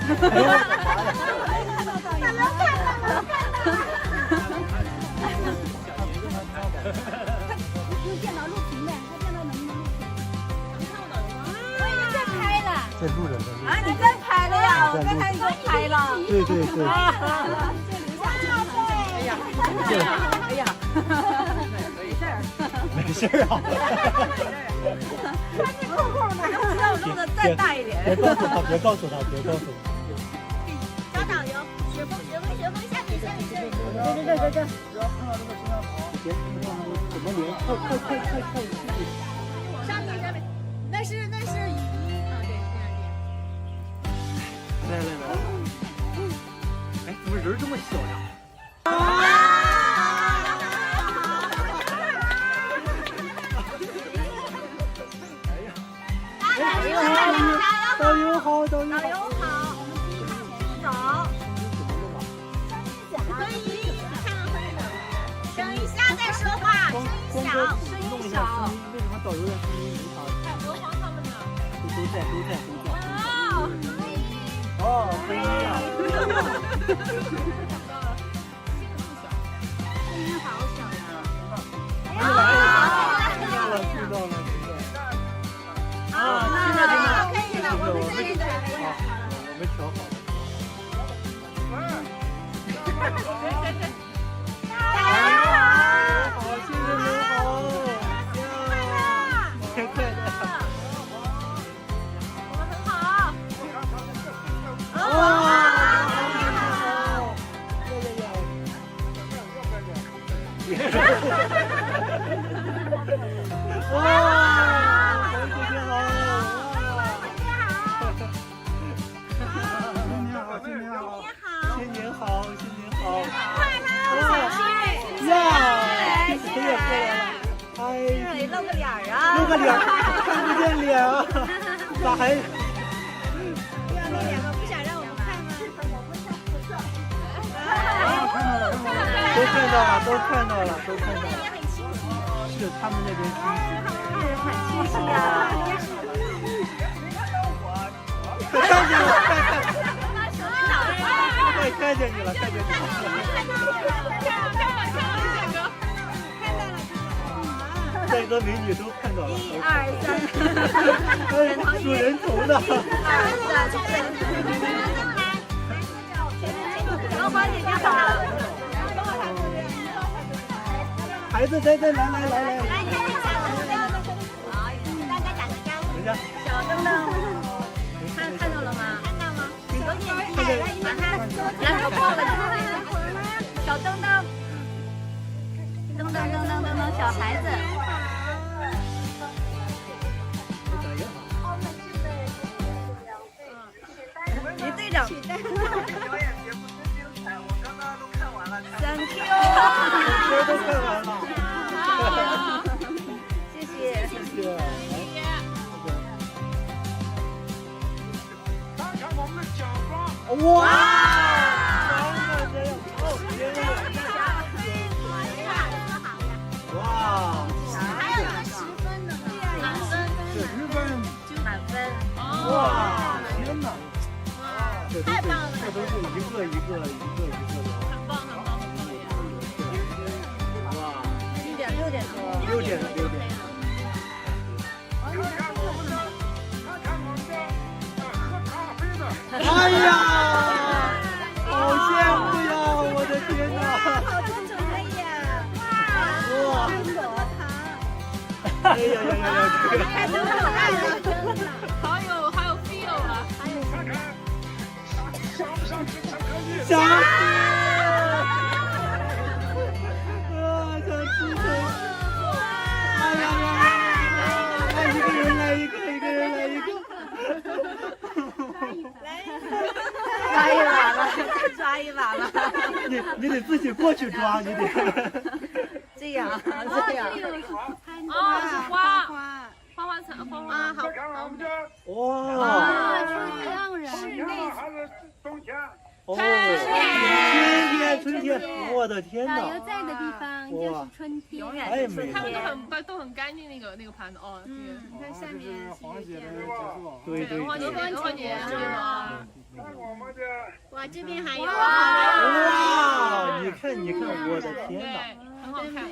用电脑录屏的，他电脑能不能录屏？我已经在拍了。在录着呢。啊，你在拍了呀？我刚才已经拍了。对对对。哎呀，哎呀，没事儿啊。穿着扣扣呢，不知道弄得再大一点。别告诉他，别告诉他，别告诉他。小导游，雪峰，下面。对。不要碰到这个摄像头，别怎么连？快！上面，那是鱼啊，对，这样来，哎，怎么人这么小呀？导游好，走。可以声一下再说话，声音小。为什么导游的声音没法？罗黄他们呢？都在。哦，可以啊。声音好小呀！知道了。啊，可以了，我们这里的。我们调好了。好，新年好！快乐！我们很好。哇！哇！新年好！谁也过来了，哎，露个脸啊！看不见脸啊，咋还？不要露脸吗？不想让我们看吗？都看到了。是他们那边很清晰啊。看见了，看见你了。帅哥美女都看到了。1、2、3，数人头的。1、2、3，罗华姐姐好。孩子在，来。大家打个招呼。小灯灯，看到了吗？有点矮了，你看，然后过了小灯灯，小孩子。李队长。表演节目真精彩，我刚刚都看完了。Thank you。都看完了。谢谢。看看我们的奖状。哇！哇！还有个10分的呢，满分。满分。哇！天哪！太棒了！这都是一个的。很棒。哇6点多。6点。看我们的喝咖啡的。哎呀，好羡慕呀！我的天哪！好真诚可以呀！哇！苹果糖。哎呀！太真了，好有 feel 啊！看看想不想吃巧克力？想吃头！哎呀！一个人来一个。抓一把了。你得自己过去抓，你得这样。哦，是花草啊，好。看我们的哇！室内还是冬天？春天！我的天哪！导游在的地方就是春天，永远太美了。他们都很干净那个盘子哦。你看下面黄姐的结束。对。黄姐，对吗？那我们哇，这边还有哇，你看，我的天哪！很好看，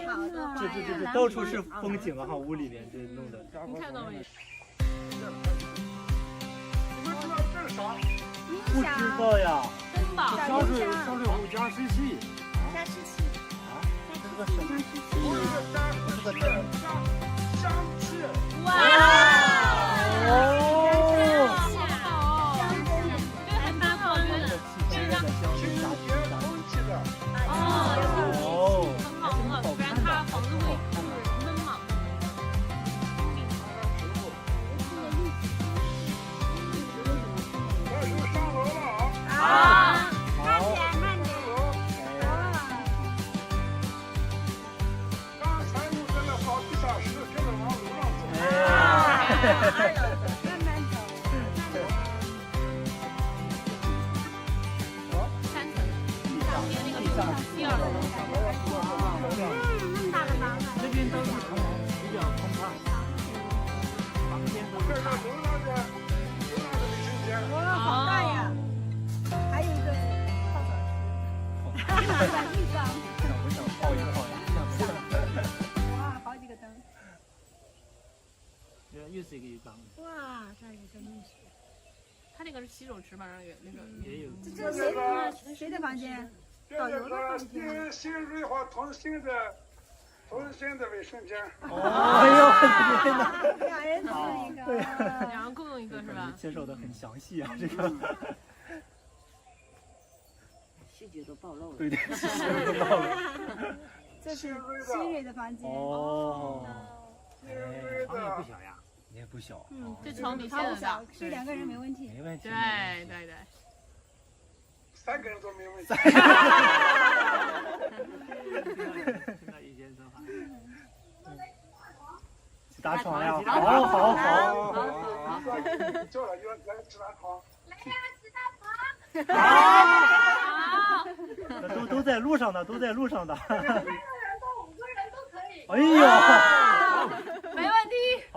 这到处是风景啊！哈，屋里面这弄的。你看到没？你们知道这是啥？不知道呀。真的。烧水壶加湿器。加湿器。这是个什么？不是加香气。哇！哦。又是一个浴缸。哇，这里真历史。他那个是洗手池吧？那个也有。这是谁的房间？导游的房间。新瑞华同心的卫生间。哎呦，天哪！两人共用一个。两人共用一个是吧？介绍的很详细啊，这个。细节都暴露了。对对，细节都暴露了。这是新蕊的房间。哦。房也不小呀。也不小，这床比现在大，睡2个人没问题。没问题。对。3个人都没问题。听到一先生话。去打床呀！好。叫了，来吃大床。都在路上的。 2个人到5个人都可以。哎呦，没问题。好，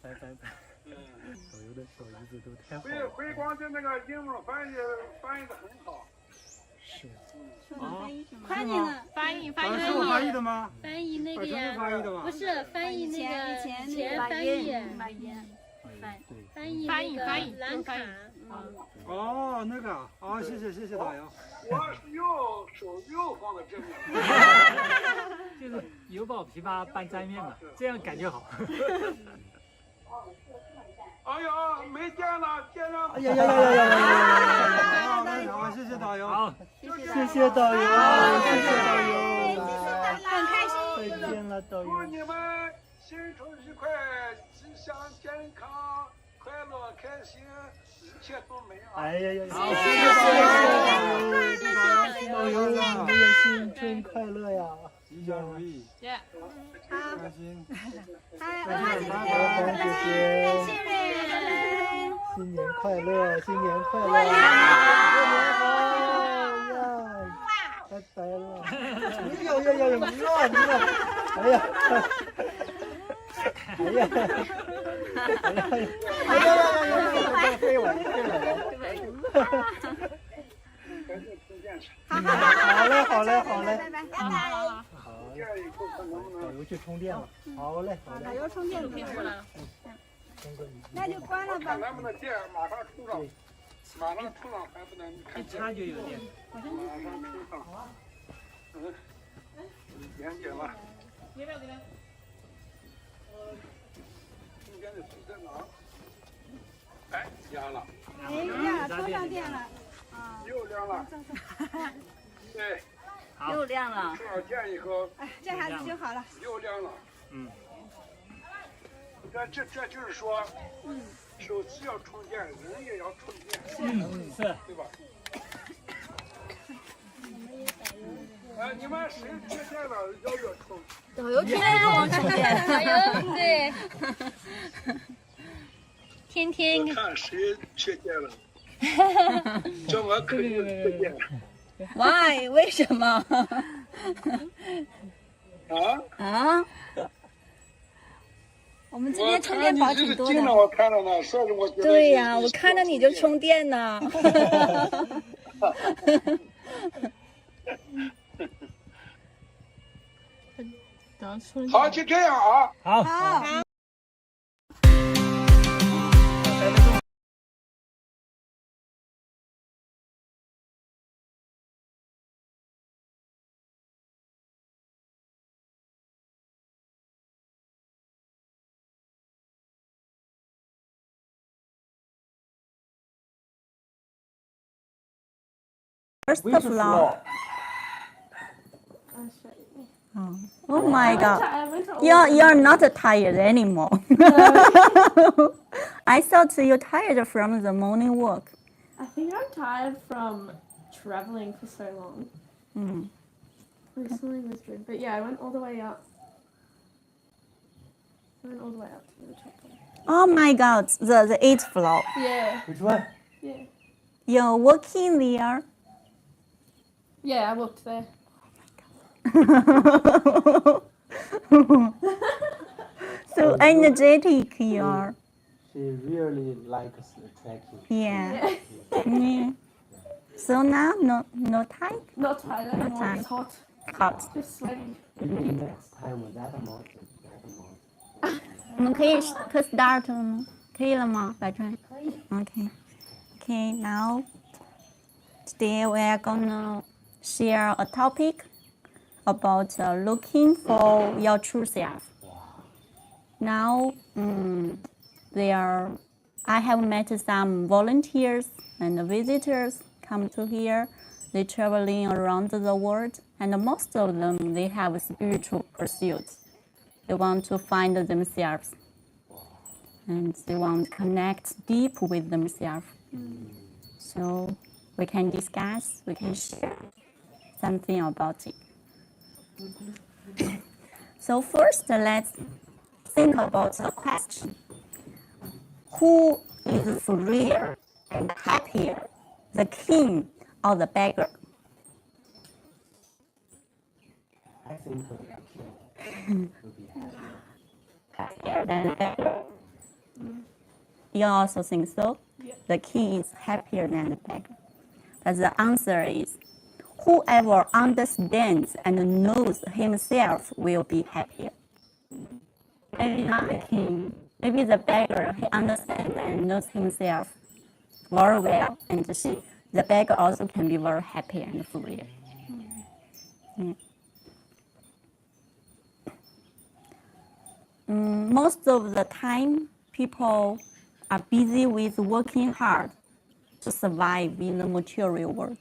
拜。导游的小姨子都太好了。回光的那个英文翻译的很好。是。翻译呢？翻译是我翻译的吗？翻译那个呀，翻译的吗？不是翻译那个前翻译，翻译蓝卡。哦，那个啊，谢谢导游。我是右方的正面。就是油爆琵琶拌沾面嘛，这样感觉好。哎呀，没电了，电上。哎呀！好，谢谢导游。好，谢谢导游，很开心。再见了，导游。祝你们新春愉快，吉祥健康，快乐开心，一切都美好。哎呀，好，谢谢导游，我也新春快乐呀，吉祥如意，开心。文化姐姐，新年快乐，新年快乐，过年好呀！拜拜了。哟，哎呀！飞我！好嘞，拜拜。好，导游去充电了。好嘞。导游充电可以过来了。那就关了吧。看能不能电马上充上，还不能看一插就有电。马上充上。严谨了。给他。中间的水在哪？哎，亮了。充上电了。又亮了。对。又亮了。充上电以后，哎，这孩子就好了。又亮了。这就是说，手机要充电，人也要充电。是，对吧？你们谁缺电了要不要充？导游天天跟我充电，导游对，天天我看谁缺电了，叫我肯定缺电。Why？ 为什么？啊？我们这边充电宝挺多的。我看了呢，所以我觉得。对呀，我看着你就充电呢。好，就这样啊。好，好。First floor. Oh my God. You're not tired anymore. I thought you're tired from the morning walk. I think I'm tired from traveling for so long. Personally was good. But yeah, I went all the way up. I went all the way up to the top one. Oh my God, the 8th floor. Yeah. Which one? Yeah. You're walking there. Yeah, I walked there. So energetic you are. She really likes trekking. Yeah. Yeah. So now no tired? Not tired anymore. tired. It's hot. Hot. Just sweaty. Maybe next time that mountain. 我们可以 start 了吗？可以了吗？百川。可以。Okay. Okay. Now, today we are gonna share a topic about looking for your true self. Now, I have met some volunteers and visitors come to here. They traveling around the world, and most of them they have spiritual pursuits. They want to find themselves, and they want to connect deep with themselves. So we can discuss, we can share something about it. So first, let's think about a question. Who is freer and happier, the king or the beggar? I think the king will be Happier than the beggar. You also think so? Yeah. The king is happier than the beggar. But the answer is, whoever understands and knows himself will be happier. Maybe not the king, maybe the beggar, he understands and knows himself very well, and the beggar also can be very happy and free. Yeah. Most of the time, people are busy with working hard to survive in the material world,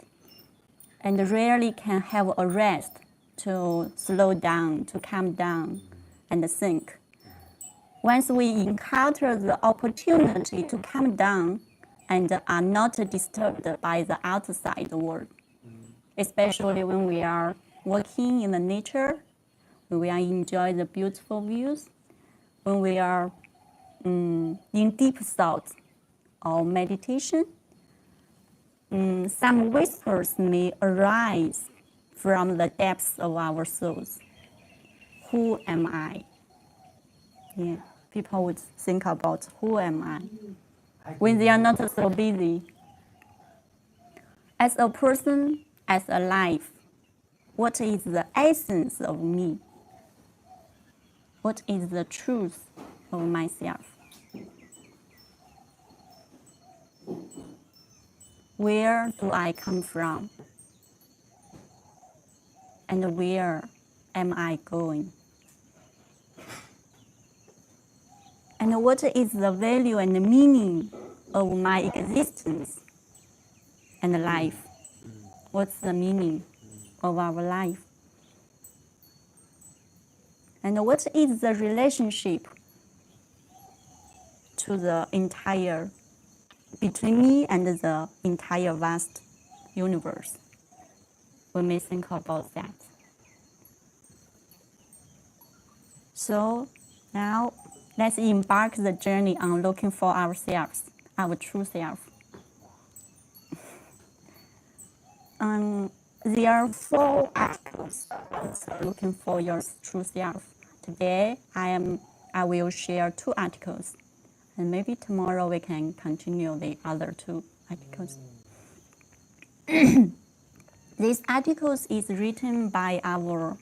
and rarely can have a rest to slow down, to calm down, and think. Once we encounter the opportunity to calm down and are not disturbed by the outside world, especially when we are walking in the nature, when we are enjoy the beautiful views, when we are in deep thought or meditation, some whispers may arise from the depths of our souls. Who am I? Yeah, people would think about who am I when they are not so busy. As a person, as a life, what is the essence of me? What is the truth of myself? Where do I come from? And where am I going? And what is the value and the meaning of my existence and life? What's the meaning of our life? And what is the relationship to the entire, between me and the entire vast universe? We may think about that. So now let's embark the journey on looking for ourselves, our true self. There are 4 articles about looking for your true self. Today, I will share 2 articles, and maybe tomorrow we can continue the other 2 articles. This article is written by our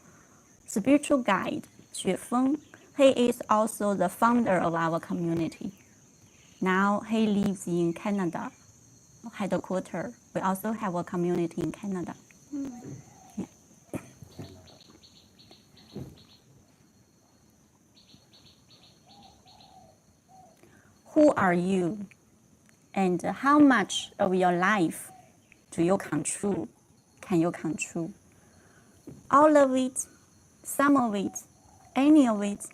spiritual guide, Xuefeng. He is also the founder of our community. Now he lives in Canada, headquarters. We also have a community in Canada. Yeah. Who are you? And how much of your life do you control? Can you control? All of it, some of it, any of it?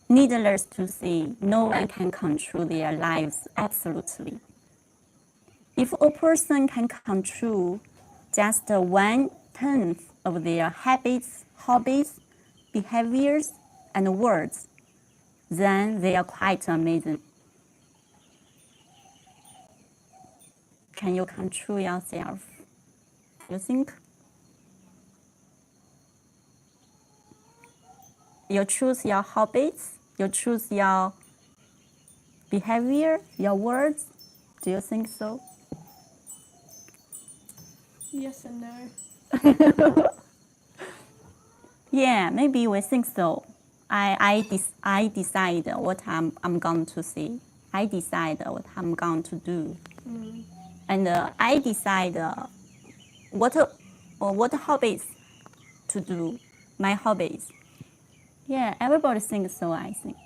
Needless to say, no one can control their lives absolutely. If a person can control just 1/10 of their habits, hobbies, behaviors, and words, then they are quite amazing. Can you control yourself? You think? You choose your hobbies, you choose your behavior, your words. Do you think so? Yes and no. Yeah, maybe we think so. I decide what I'm going to say. I decide what I'm going to do. And I decide what hobbies to do, my hobbies. Yeah, everybody thinks so, I think.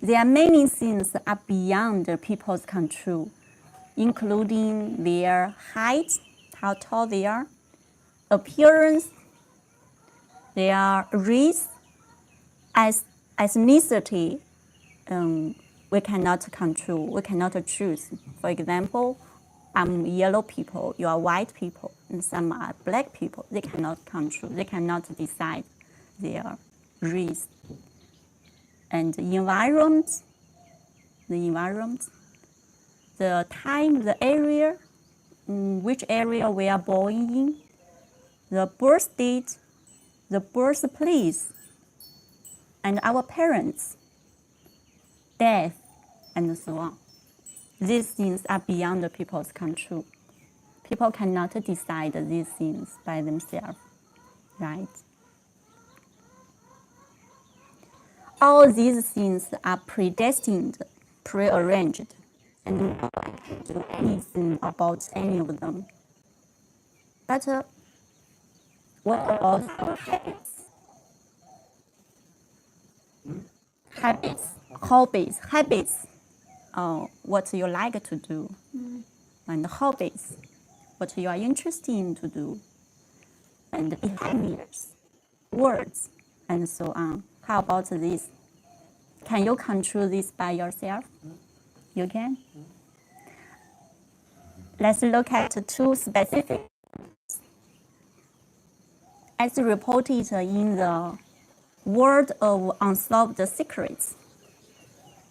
There are many things that are beyond people's control, including their height, how tall they are, appearance, their race, ethnicity. We cannot control, we cannot choose. For example, I'm yellow people, you are white people, and some are black people. They cannot control, they cannot decide their race. And the environment, the time, the area, which area we are born in, the birth date, the birthplace, and our parents, death, and so on. These things are beyond the people's control. People cannot decide these things by themselves, right? All these things are predestined, prearranged, and no one can do anything about any of them. But what about our habits? Habits. What you like to do, and hobbies, what you are interested in to do, and behaviors, words, and so on. How about this? Can you control this by yourself? You can? Let's look at two specific. As reported in the World of Unsolved Secrets.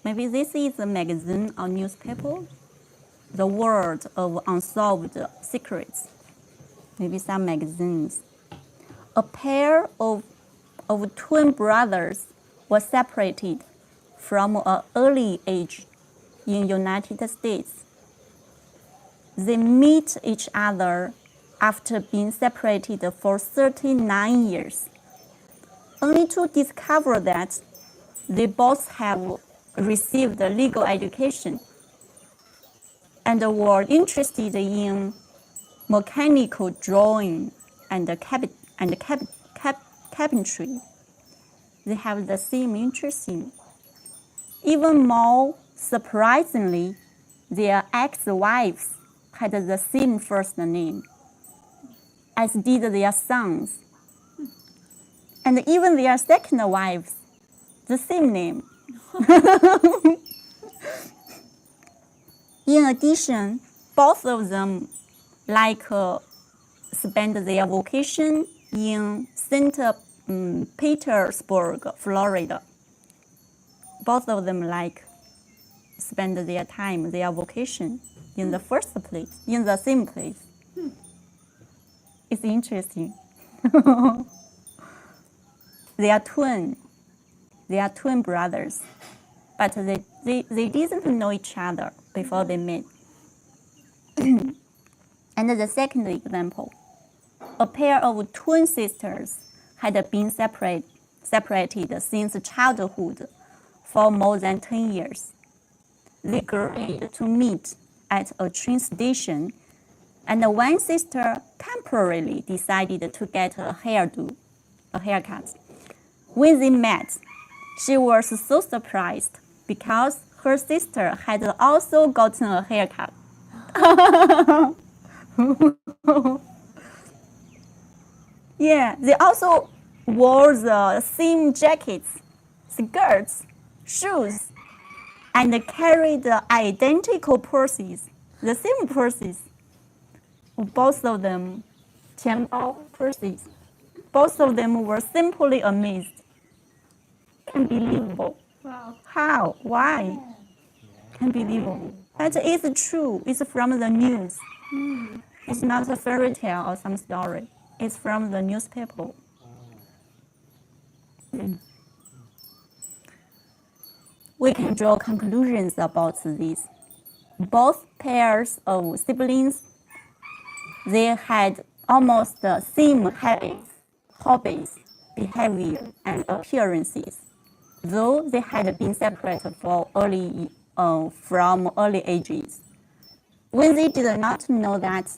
Maybe this is a magazine or newspaper. The World of Unsolved Secrets. Maybe some magazines. A pair of twin brothers were separated from an early age in United States. They meet each other after being separated for 39 years, only to discover that they both have received legal education and were interested in mechanical drawing and carpentry. They have the same interest in. Even more surprisingly, their ex-wives had the same first name, as did their sons. And even their second wives, the same name. In addition, both of them spend their vacation in St. Petersburg, Florida. Both of them spend their time, their vacation in the first place, in the same place. It's interesting. They are twin brothers, but they didn't know each other. before they met. And the second example, a pair of twin sisters had been separated since childhood for more than 10 years. They agreed to meet at a train station, and one sister temporarily decided to get a haircut. When they met, she was so surprised because her sister had also gotten a haircut. Yeah, they also wore the same jackets, skirts, shoes, and carried identical purses, the same purses. Both of them, 钱包 purses. Both of them were simply amazed. Unbelievable. Wow. How? Why? Unbelievable. But it's true. It's from the news. It's not a fairy tale or some story. It's from the newspaper. We can draw conclusions about this. Both pairs of siblings, they had almost the same habits, hobbies, behavior, and appearances, though they had been separated from early ages. When they did not know that,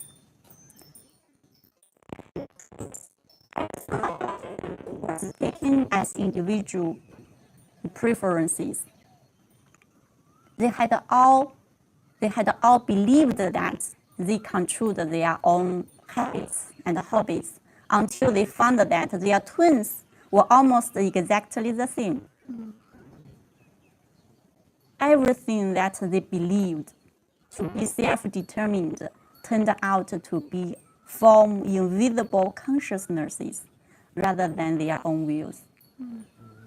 was taken as individual preferences. They had all believed that they controlled their own habits and hobbies until they found that their twins were almost exactly the same. Everything that they believed to be self-determined turned out to be from invisible consciousnesses rather than their own wills.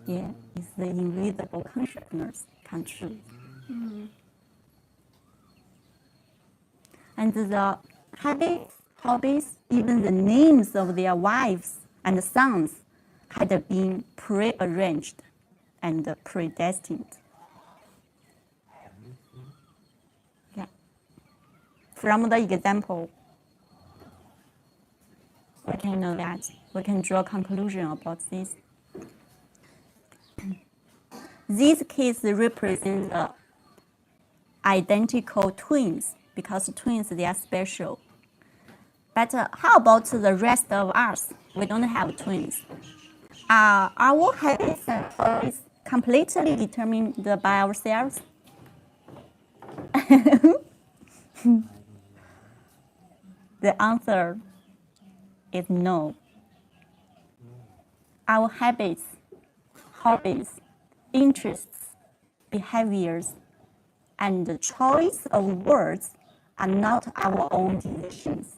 Yeah, it's the invisible consciousness control. And the habits, hobbies, even the names of their wives and sons had been prearranged and predestined. Yeah. From the example, we can know that. We can draw a conclusion about this. These cases represent identical twins because twins, they are special. But how about the rest of us? We don't have twins. Are our habits and hobbies completely determined by ourselves? The answer is no. Our habits, hobbies, interests, behaviors, and the choice of words are not our own decisions,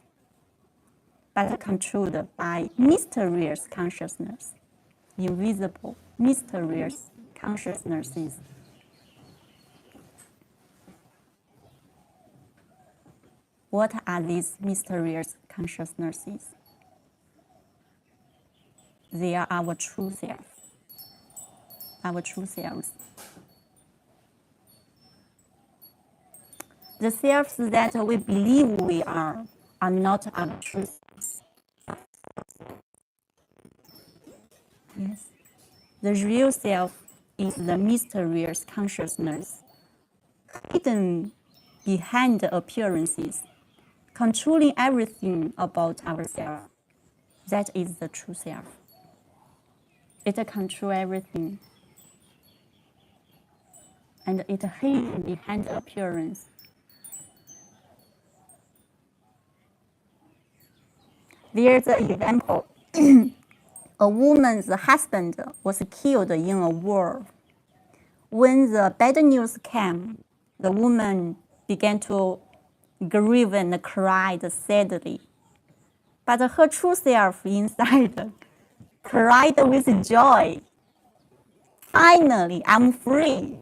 but controlled by mysterious consciousness, invisible, mysterious consciousnesses. What are these mysterious consciousnesses? They are our true self, our true selves. The selves that we believe we are not our true selves. Yes. The real self is the mysterious consciousness hidden behind the appearances, controlling everything about ourselves. That is the true self. It controls everything. And it hidden behind the appearance. There's an example. A woman's husband was killed in a war. When the bad news came, the woman began to grieve and cried sadly. But her true self inside cried with joy. Finally, I'm free.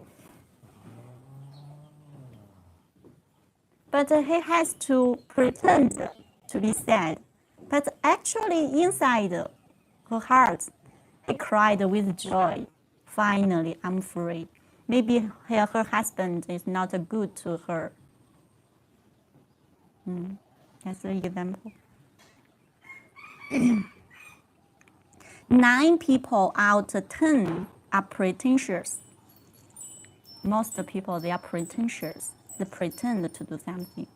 But he has to pretend to be sad. But actually, inside her heart, he cried with joy. Finally, I'm free. Maybe her husband is not good to her That's an example. 9 people out of 10 are pretentious. Most people, they are pretentious. They pretend to do something.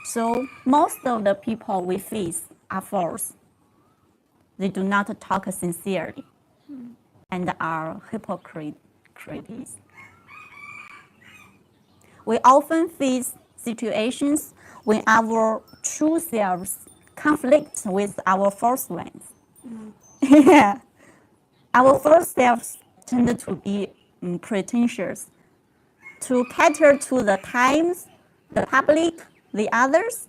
So most of the people we face are false. They do not talk sincerely and are hypocrites. We often face situations when our true selves conflict with our false ones. Yeah. Our false selves tend to be pretentious, to cater to the times, the public, the others.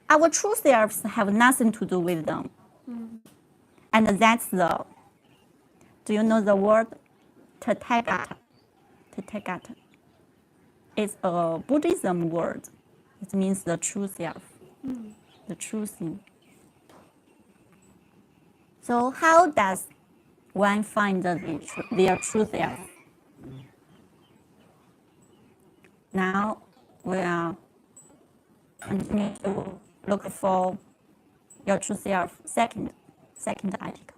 Our true selves have nothing to do with them. And that's the, do you know the word Tathagata? Tathagata. It's a Buddhism word. It means the true self, the true thing. So how does one find their true self? Now we are continue to look for your true self. Second article.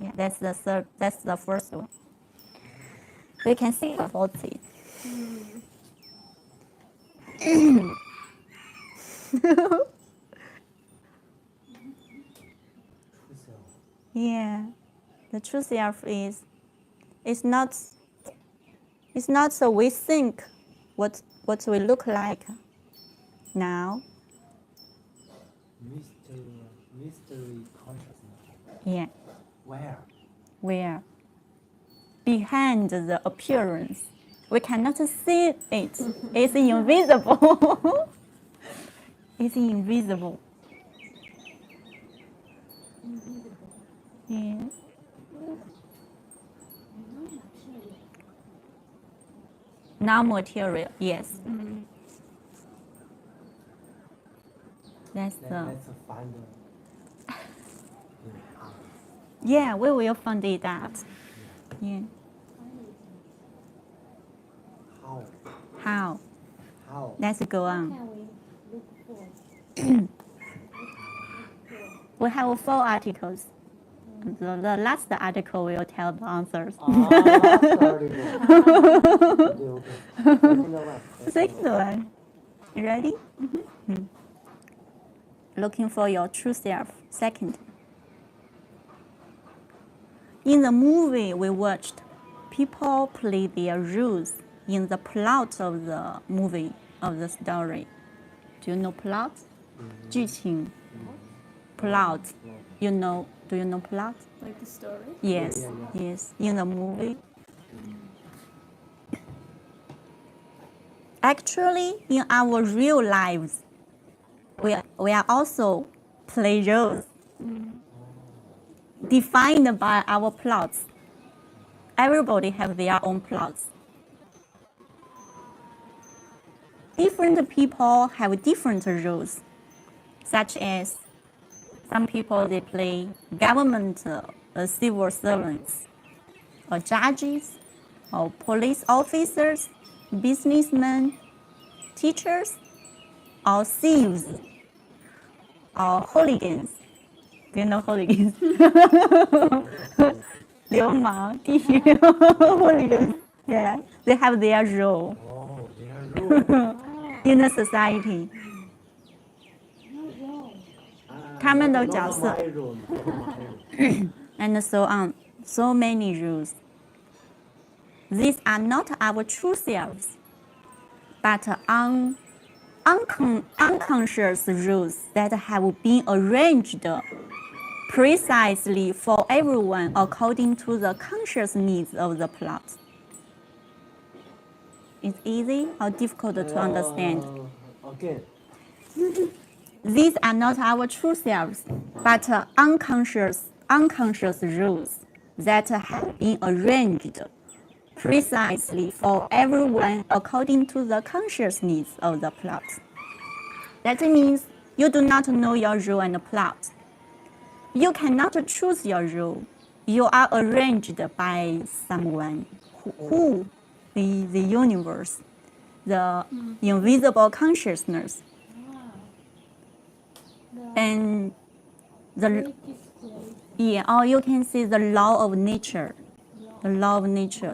Yeah, that's the first one. We can think about it. Yeah, the true self is, it's not so we think what we look like now. Mystery consciousness. Yeah. Where? Behind the appearance. We cannot see it. It's invisible. It's invisible. Yeah. Non-material, yes. That's Let's find yeah, we will find it out. Yeah. How? Let's go on. We have 4 articles. The last article will tell the answers. Second one. You ready? Looking for your true self. Second. In the movie we watched, people play their roles in the plot of the movie, of the story. Do you know plot? 剧情. Plot. Do you know plot? Like the story? Yes, yes. In the movie. Actually, in our real lives, we are also play roles defined by our plots. Everybody have their own plots. Different people have different roles, such as some people, they play government civil servants, or judges, or police officers, businessmen, teachers, or thieves, or hooligans. Do you know hooligans? 流氓, hooligans. Yeah, they have their role in the society. 他们的角色 and so on, so many rules. These are not our true selves, but unconscious rules that have been arranged precisely for everyone according to the conscious needs of the plot. It's easy or difficult to understand? Again. These are not our true selves, but unconscious rules that have been arranged precisely for everyone according to the conscious needs of the plot. That means you do not know your role and plot. You cannot choose your role. You are arranged by someone who the universe, the invisible consciousness, and or you can see the law of nature,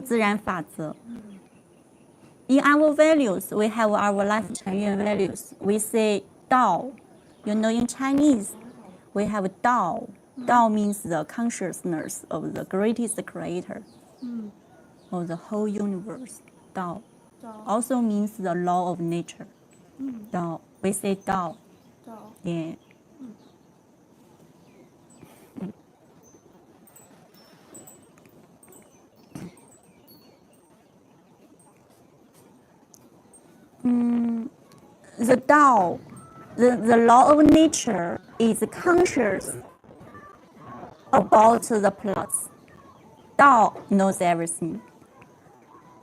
自然法则。In our values, we have our Lifechanyuan values. We say Dao. You know, in Chinese, we have Dao. Dao means the consciousness of the greatest creator of the whole universe. Dao also means the law of nature. Dao. We say Dao. Yeah. The Tao, the law of nature is conscious about the plots. Tao knows everything,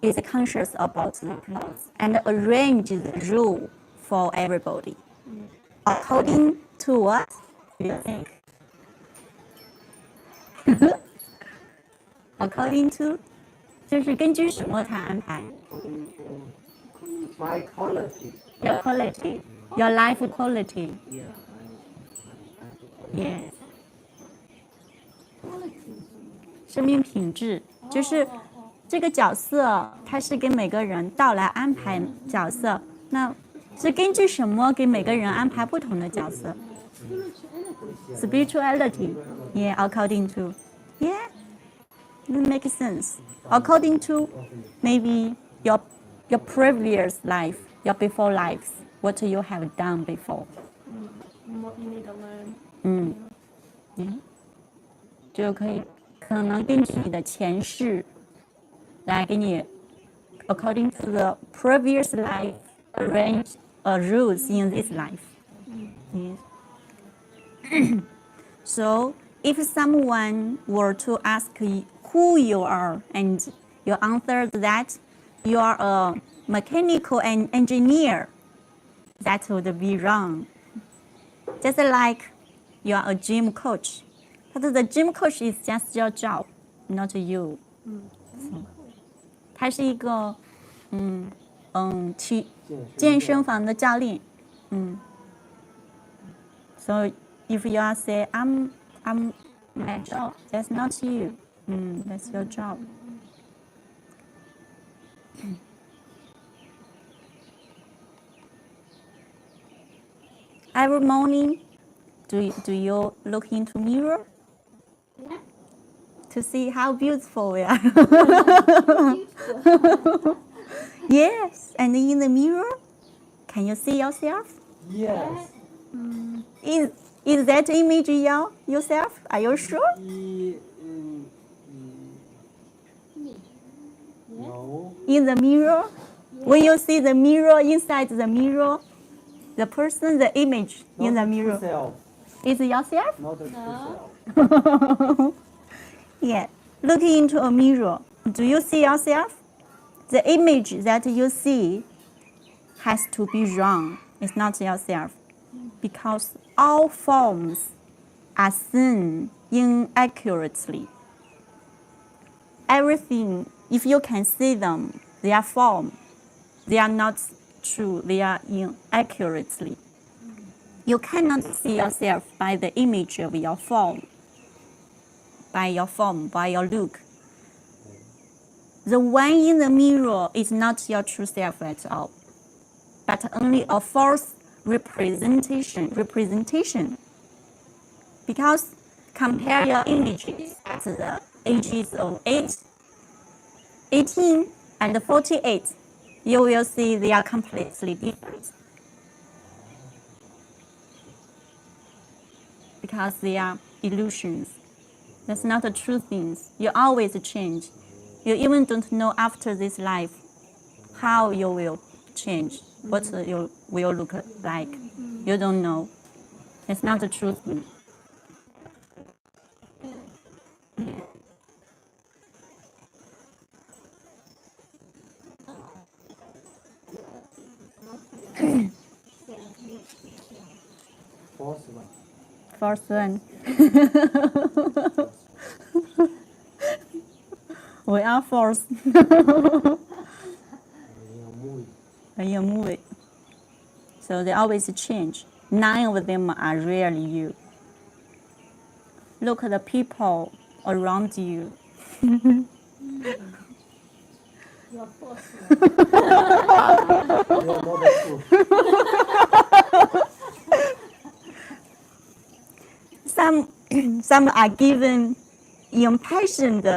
is conscious about the plots, and arranges the rule for everybody. According to what do you think? According to 就是根据什么他安排 My quality. Your quality, your life quality. Yes. 生命品质就是这个角色，它是给每个人到来安排角色，那是根据什么给每个人安排不同的角色 ？Spirituality, yeah, according to, yeah, it makes sense. According to maybe your previous life, your before lives, what you have done before. What you need to learn. 就可能根据你的前世来给你 according to the previous life arrange rules in this life. Yes. So if someone were to ask you who you are and you answer that you are a mechanical engineer, that would be wrong. Just like you are a gym coach. But the gym coach is just your job, not you. 他是一个健身房的教练。So if you are say I'm my job, that's not you. That's your job. Every morning, do you look into mirror? Yeah. To see how beautiful we are. Yes, and in the mirror, can you see yourself? Yes. Is that image yourself? Are you sure? No. In the mirror? When you see the mirror, inside the mirror, the person, the image in the mirror. Self. Is it yourself? Not the true self. Yeah. Looking into a mirror, do you see yourself? The image that you see has to be wrong. It's not yourself. Because all forms are seen inaccurately. Everything, if you can see them, they are form. They are not true. They are inaccurately. You cannot see yourself by the image of your form, by your look. The one in the mirror is not your true self at all, but only a false representation. Because compare your images at the ages of 18 and 48, you will see they are completely different. Because they are illusions. That's not the true things. You always change. You even don't know after this life how you will change, what you will look like. You don't know. It's not the true thing. False one. First one. We are false. A movie. So they always change. none of them are really you. Look at the people around you. Some are given impassioned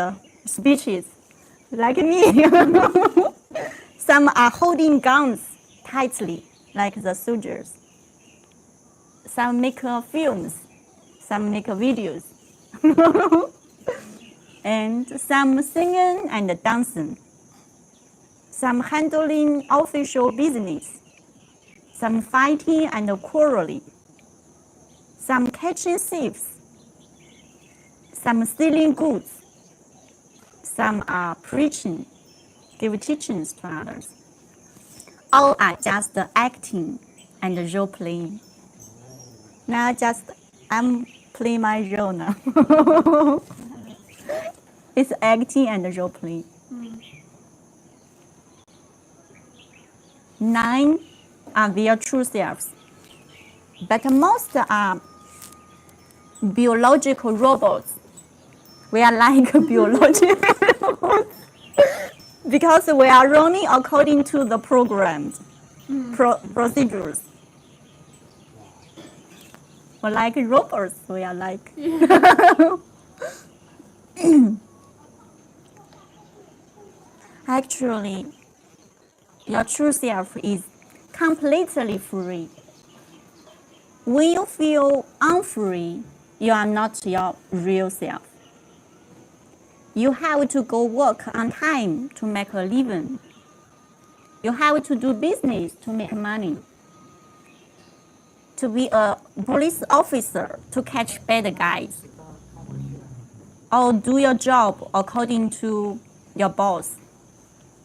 speeches, like me. Some are holding guns tightly, like the soldiers. Some make films, some make videos, and some singing and dancing. Some handling official business, some fighting and quarreling, some catching thieves, some stealing goods, some are preaching, give teachings to others. All are just acting and role playing. Now I'm playing my role now. It's acting and role playing. 9 are their true selves, but most are biological robots. We are like biological robots because we are running according to the programmed procedures. We're like robots. We are like. Actually, your true self is completely free. When you feel unfree, you are not your real self. You have to go work on time to make a living. You have to do business to make money. To be a police officer to catch bad guys. Or do your job according to your boss.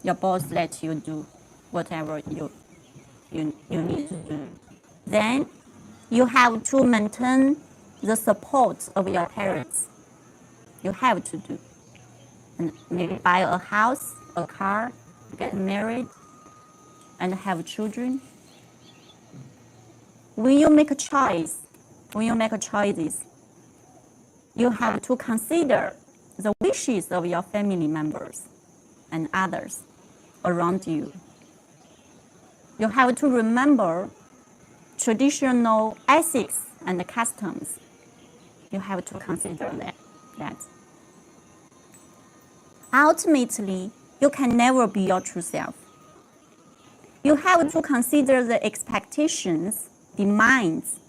Your boss lets you do whatever you need to do. Then you have to maintain the support of your parents. You have to do. And maybe buy a house, a car, get married, and have children. When you make choices, you have to consider the wishes of your family members and others around you. You have to remember traditional ethics and customs. You have to consider that. Ultimately, you can never be your true self. You have to consider the expectations, demands,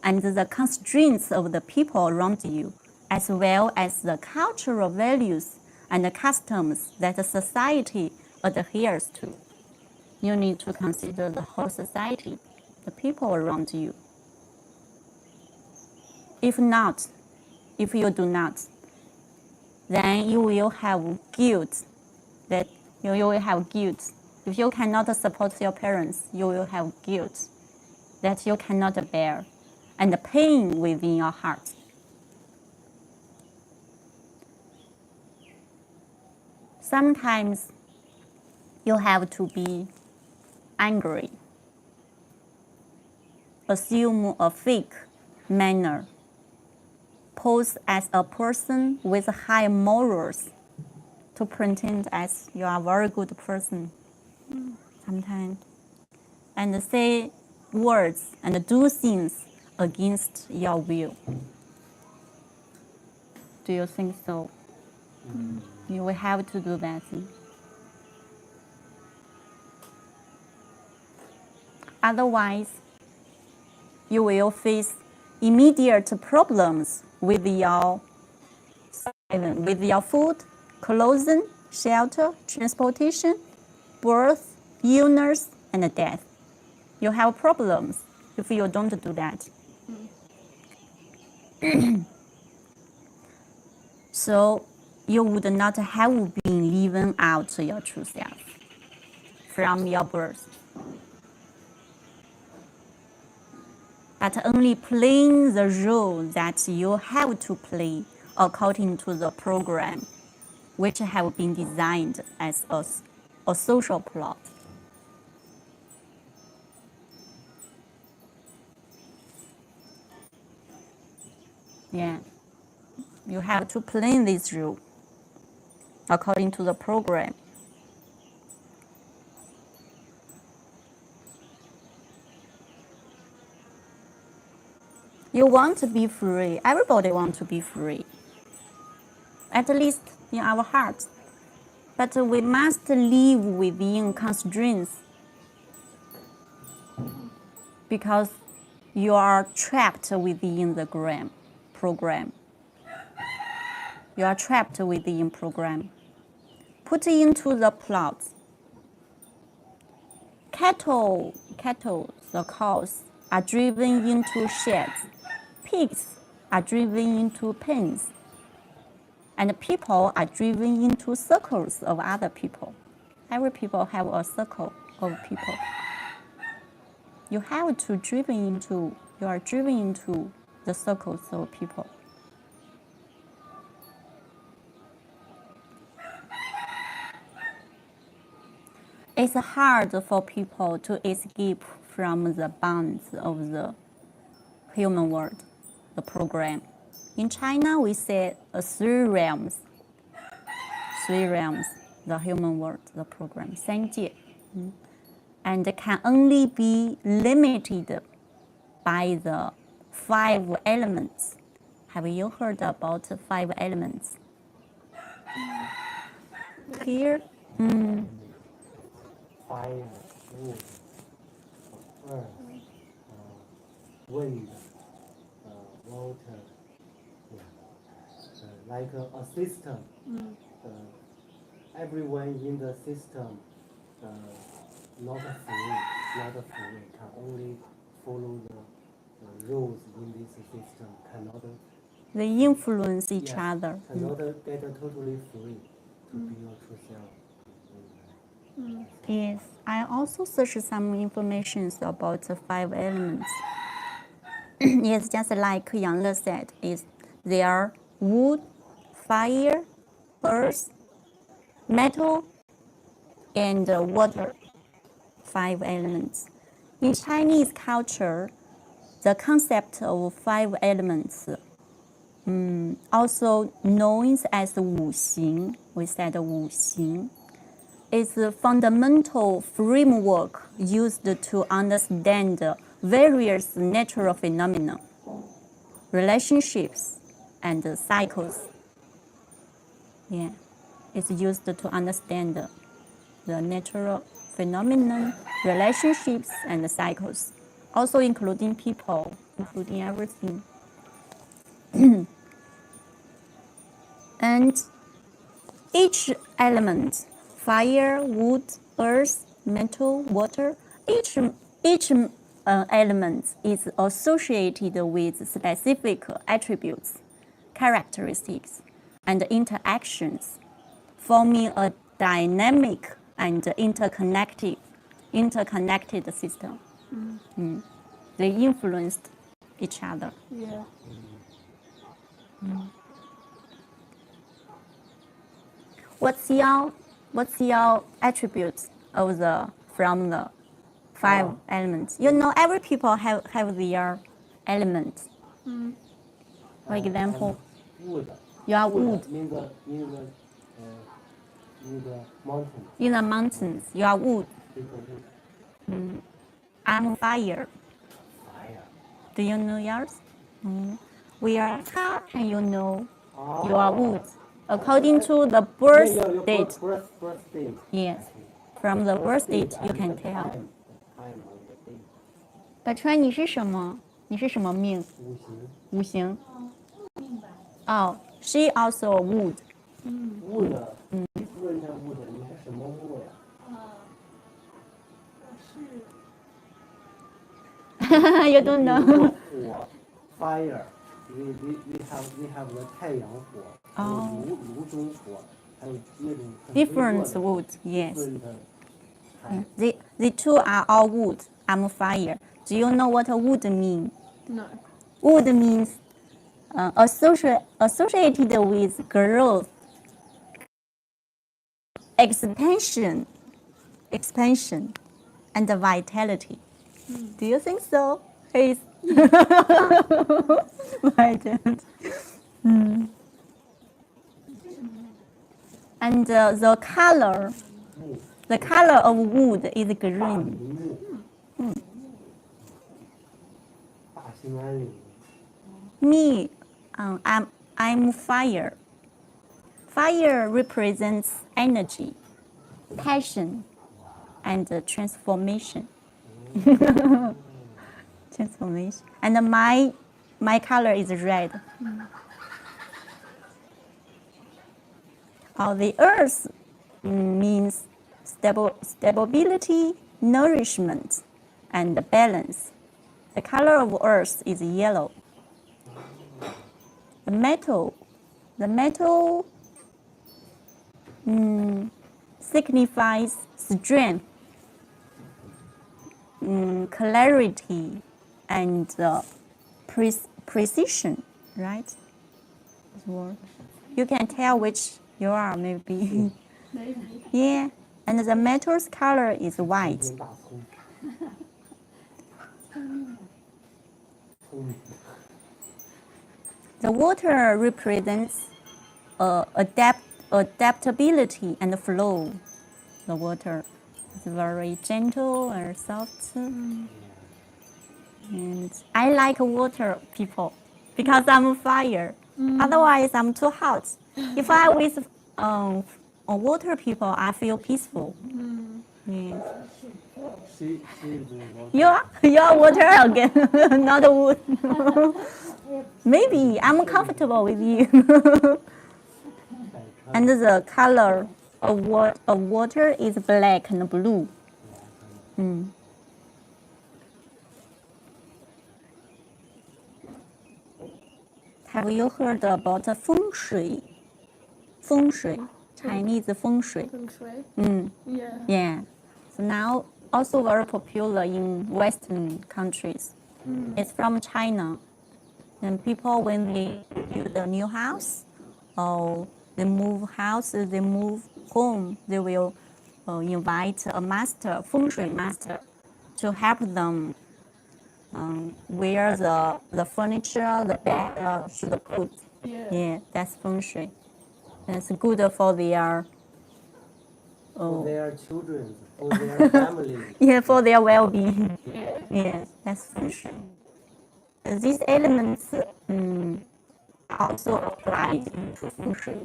and the constraints of the people around you, as well as the cultural values and the customs that the society adheres to. You need to consider the whole society, the people around you. If you do not, then you will have guilt. If you cannot support your parents, you will have guilt that you cannot bear and pain within your heart. Sometimes you have to be angry, assume a fake manner, pose as a person with high morals to pretend as you are a very good person sometimes, and say words and do things against your will. Do you think so? You will have to do that. Otherwise, you will face immediate problems with your food, clothing, shelter, transportation, birth, illness, and death. You have problems if you don't do that. So you would not have been living out your true self from your birth, but only playing the role that you have to play according to the program, which have been designed as a social plot. Yeah. You have to play this role according to the program. You want to be free. Everybody wants to be free. At least in our hearts. But we must live within constraints. Because you are trapped within the program. You are trapped within program. Put into the plot. Cattle, the cows, are driven into sheds. Pigs are driven into pens. And people are driven into circles of other people. Every people have a circle of people. You are driven into the circles of people. It's hard for people to escape from the bonds of the human world, the program. In China, we say 3 realms. 3 realms, the human world, the program, 3界. And can only be limited by the 5 elements. Have you heard about 5 elements? Here? Fire, wood, earth, wind, water, like a system. Everyone in the system not free, can only follow the rules in this system, cannot They influence each other. Cannot get totally free to be your true self. Yes, I also searched some information about the 5 elements. Yes, just like Yang Le said, they are wood, fire, earth, metal, and water. 5 elements. In Chinese culture, the concept of 5 elements, also known as 五行, we said 五行, is a fundamental framework used to understand various natural phenomena, relationships, and cycles. Yeah, it's used to understand the natural phenomena, relationships, and cycles, also including people, including everything. And each element, fire, wood, earth, metal, water, each element is associated with specific attributes, characteristics, and interactions, forming a dynamic and interconnected system. They influenced each other. Yeah. What's your attributes from the 5 elements? You know, every people have their elements. For example, Wood. you are wood. In the mountain. In the mountains, you are wood. I'm fire. Fire. Do you know yours? How can you know you are wood? According to the birth date. Birth date. Yes. From the birth date, you can tell. Time on the date. 百川，你是什么？你是什么命？五行。Oh, she also a wood. Wood. 问一下 wood， 你是什么木呀？You don't know. 火 ，fire. We have the 太阳火，炉中火，还有那种 Different wood, yes. different The 2 are all wood. I'm fire. Do you know what wood means? No. Wood means associated with growth, expansion, and vitality. Do you think so? Please. My turn. And the color of wood is green. 大兴安岭 Me, I'm fire. Fire represents energy, passion, and transformation. Transformation. And my color is red. The earth means stability, nourishment, and balance. The color of earth is yellow. The metal signifies strength, clarity, and precision, right? This word. You can tell which you are, maybe. Yeah, and the metal's color is white. 边大葱，聪明 The water represents adaptability and flow. The water is very gentle and soft. And I like water people because I'm fire. Otherwise, I'm too hot. If I with water people, I feel peaceful. Yeah. She is what You are water again, not wood. Maybe I'm comfortable with you. And the color of water is black and blue. Have you heard about 风水? 风水, Chinese 风水. Feng Shui. Yeah. Yeah. So now also very popular in Western countries. It's from China. And people, when they build a new house or they move house, they move home, they will invite a master, 风水 master, to help them where the furniture, the bed should put. Yeah, that's 风水. And it's good for their for their children, for their family. yeah, for their well-being. Yes, that's 风水. These elements also apply to 风水.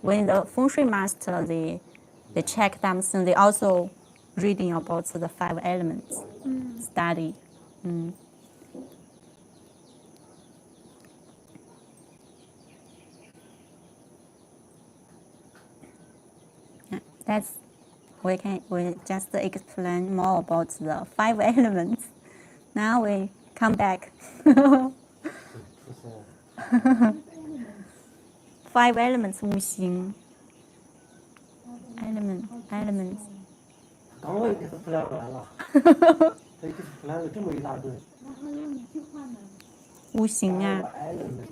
When the 风水master they check them, so they also reading about the 5 elements, study. That's we just explain more about the 5 elements. Now we come back. 出现 5 elements 五行 elements 刚我 explain 完了，他 explain 了这么一大堆。五行啊， element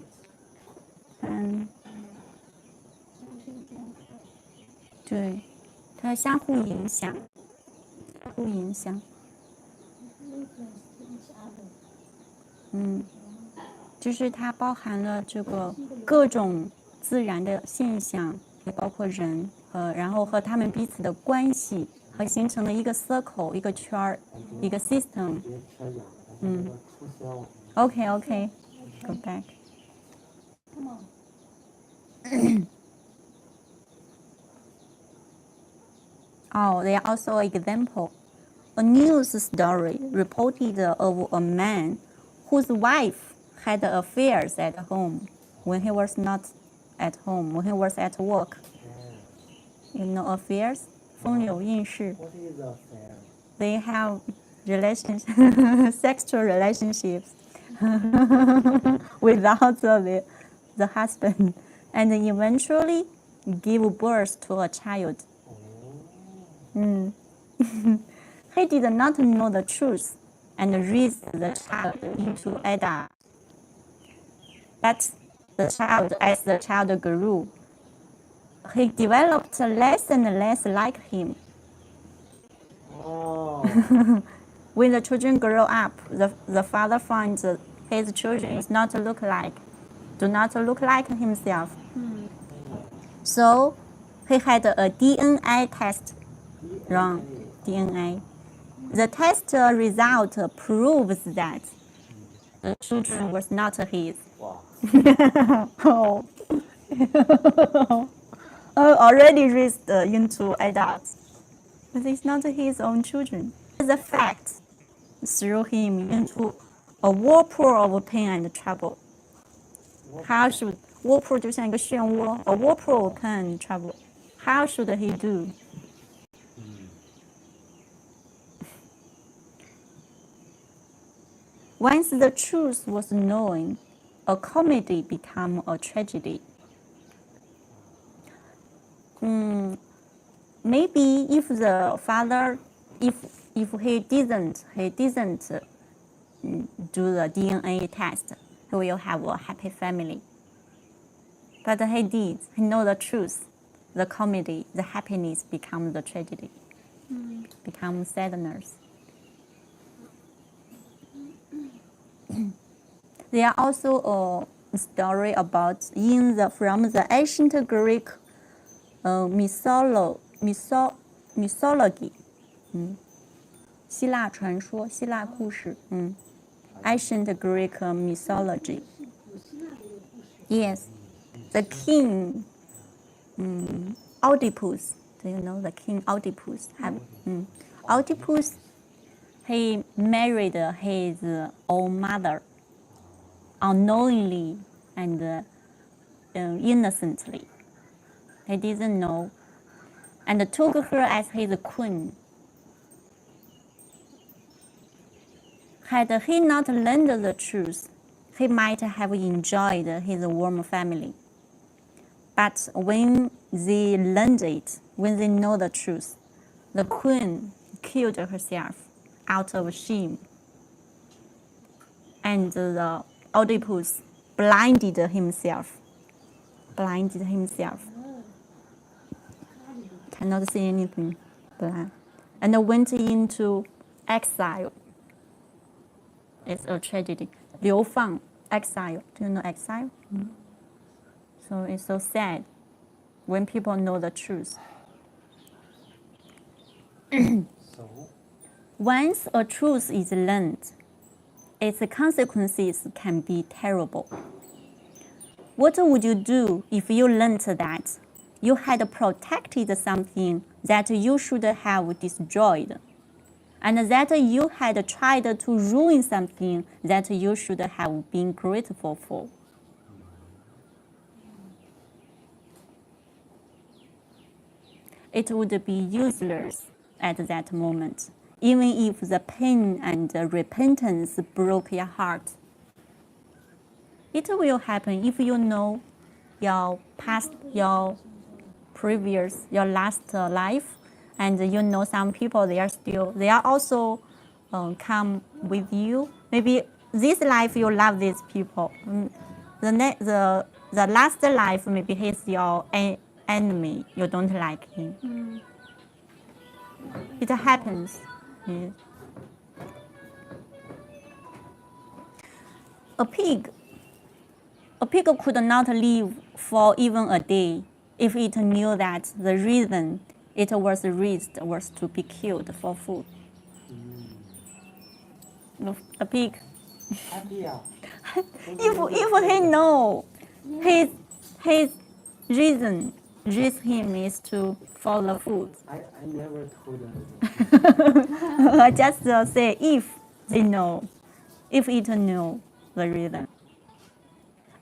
对，它相互影响，就是它包含了这个各种自然的现象，也包括人然后和他们彼此的关系，和形成了一个 circle， 一个圈儿，一个 system。别扯远了，出销。Okay, go back. There are also example. A news story reported of a man whose wife had affairs at home when he was not at home, when he was at work. You know affairs? 风流韵事. What is affair? They have sexual relationships without the husband, and eventually give birth to a child. He did not know the truth and raised the child into adult. But as the child grew, he developed less and less like him. Oh. When the children grow up, the father finds his children is not look like do not look like himself. So he had a DNA test. Wrong. DNA. The test result proves that the children was not his. Wow. Oh. Already raised into adults. But it's not his own children. The fact threw him into a whirlpool of pain and trouble. How should whirlpool 就像一个漩涡 a whirlpool pain and trouble. How should he do? Once the truth was known, a comedy became a tragedy. Maybe if the father, if he didn't do the DNA test, he will have a happy family. But he did. He know the truth. The comedy, the happiness becomes the tragedy. Become sadness. There are also a story about from the ancient Greek mythology. 希腊传说，希腊故事。Ancient Greek mythology. Yes, the king Oedipus. Do you know the king Oedipus? Oedipus, he married his own mother unknowingly and innocently. He didn't know, and took her as his queen. Had he not learned the truth, he might have enjoyed his warm family. But when they learned it, when they know the truth, the queen killed herself out of shame. And the Oedipus blinded himself. Cannot see anything. Blind. And went into exile. It's a tragedy. 流放, exile. Do you know exile? So it's so sad when people know the truth. Once a truth is learned, its consequences can be terrible. What would you do if you learned that you had protected something that you should have destroyed, and that you had tried to ruin something that you should have been grateful for? It would be useless at that moment, even if the pain and repentance broke your heart. It will happen if you know your past, your previous, your last life, and you know some people, they are also come with you. Maybe this life you love these people. The last life, maybe he's your enemy, you don't like him. It happens. Yes. A pig could not live for even a day if it knew that the reason it was raised was to be killed for food. A pig. If he know his reason raise him is to for the food. I never told them. I just say if they know, if it know the reason.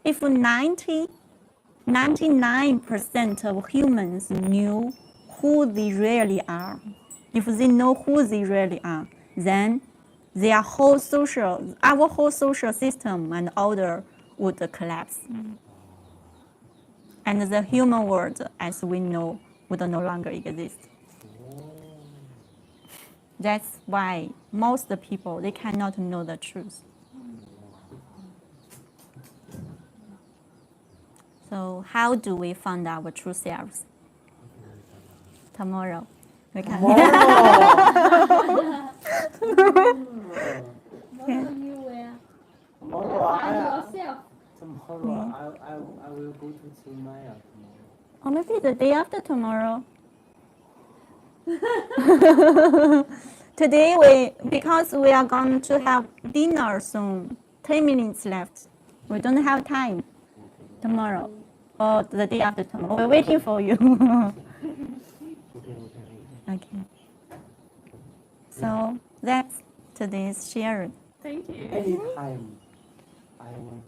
If 99% of humans knew who they really are, if they know who they really are, then our whole social system and order would collapse. And the human world, as we know, would no longer exist. That's why most people, they cannot know the truth. So how do we find our true selves? Tomorrow. We can. Tomorrow I will go to Chiang Mai tomorrow. Or maybe the day after tomorrow. Today because we are going to have dinner soon, 10 minutes left. We don't have time tomorrow or the day after tomorrow. We're waiting for you. Okay. So that's today's sharing. Thank you. Anytime I want